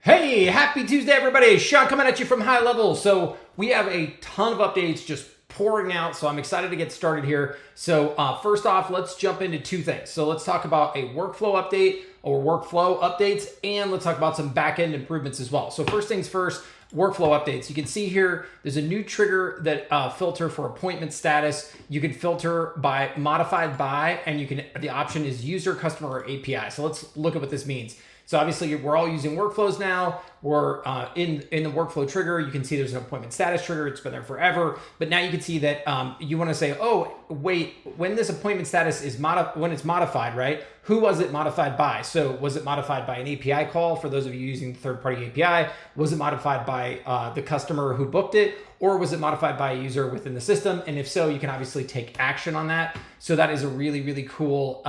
Hey, happy Tuesday, everybody. Sean coming at you from High Level. So we have a ton of updates just pouring out, so I'm excited to get started here. So first off, let's jump into two things. So let's talk about a workflow update or workflow updates, and let's talk about some back-end improvements as well. So first things first, workflow updates. You can see here, there's a new trigger that filter for appointment status. You can filter by modified by, and the option is user, customer, or API. So let's look at what this means. So obviously we're all using workflows now. We're in the workflow trigger. You can see there's an appointment status trigger. It's been there forever. But now you can see that you want to say, oh, wait, when this appointment status is when it's modified, right? Who was it modified by? So was it modified by an API call for those of you using the third-party API? Was it modified by the customer who booked it? Or was it modified by a user within the system? And if so, you can obviously take action on that. So that is a really, really cool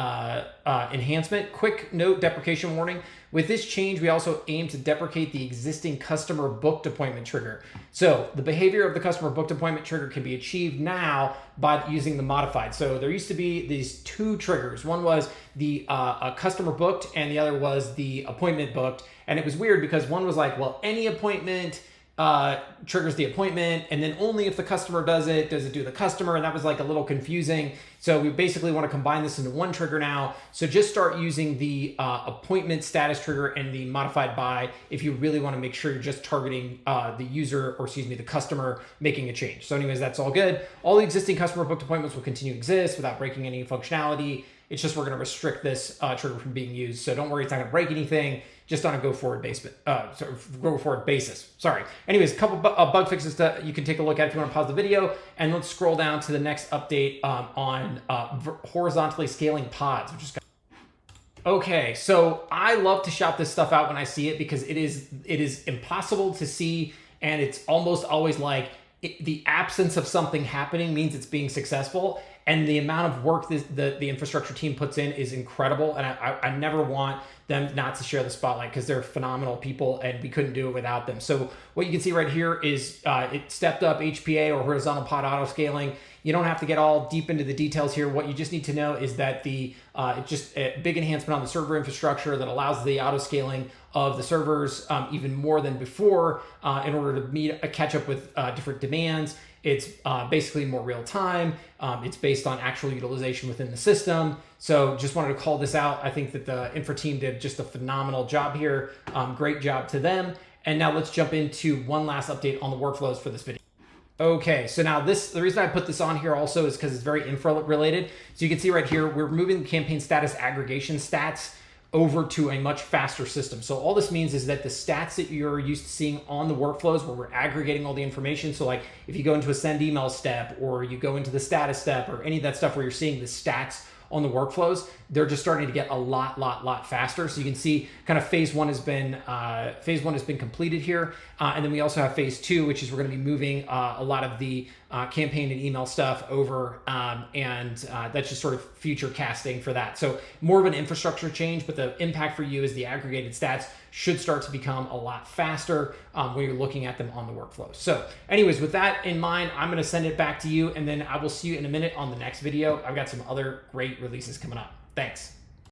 enhancement. Quick note, deprecation warning. With this change, we also aim to deprecate the existing customer booked appointment trigger. So the behavior of the customer booked appointment trigger can be achieved now by using the modified. So there used to be these two triggers. One was the customer booked and the other was the appointment booked. And it was weird because one was like, well, any appointment triggers the appointment, and then only if the customer does it do the customer, and that was like a little confusing. So we basically want to combine this into one trigger now. So just start using the appointment status trigger and the modified by if you really want to make sure you're just targeting the user, or excuse me, the customer making a change. So anyways, that's all good. All the existing customer booked appointments will continue to exist without breaking any functionality. It's just we're going to restrict this trigger from being used. So don't worry, it's not going to break anything, just on a go forward basis. Sorry. Anyways, a couple bug fixes that you can take a look at if you want to pause the video. And let's scroll down to the next update on horizontally scaling pods, which is okay. So I love to shout this stuff out when I see it because it is impossible to see, and it's almost always like the absence of something happening means it's being successful. And the amount of work the infrastructure team puts in is incredible. And I never want them not to share the spotlight because they're phenomenal people and we couldn't do it without them. So what you can see right here is it stepped up HPA or horizontal pod auto scaling. You don't have to get all deep into the details here. What you just need to know is that it's just a big enhancement on the server infrastructure that allows the auto scaling of the servers even more than before in order to catch up with different demands. It's basically more real time. It's based on actual utilization within the system. So just wanted to call this out. I think that the Infra team did just a phenomenal job here. Great job to them. And now let's jump into one last update on the workflows for this video. Okay, so now the reason I put this on here also is because it's very infra related. So you can see right here, we're moving the campaign status aggregation stats over to a much faster system. So all this means is that the stats that you're used to seeing on the workflows where we're aggregating all the information. So like if you go into a send email step or you go into the status step or any of that stuff where you're seeing the stats on the workflows, they're just starting to get a lot faster. So you can see kind of phase one has been completed here. And then we also have phase two, which is we're going to be moving a lot of the campaign and email stuff over. And that's just sort of future casting for that. So more of an infrastructure change, but the impact for you is the aggregated stats should start to become a lot faster when you're looking at them on the workflows. So anyways, with that in mind, I'm going to send it back to you, and then I will see you in a minute on the next video. I've got some other great releases coming up. Thanks.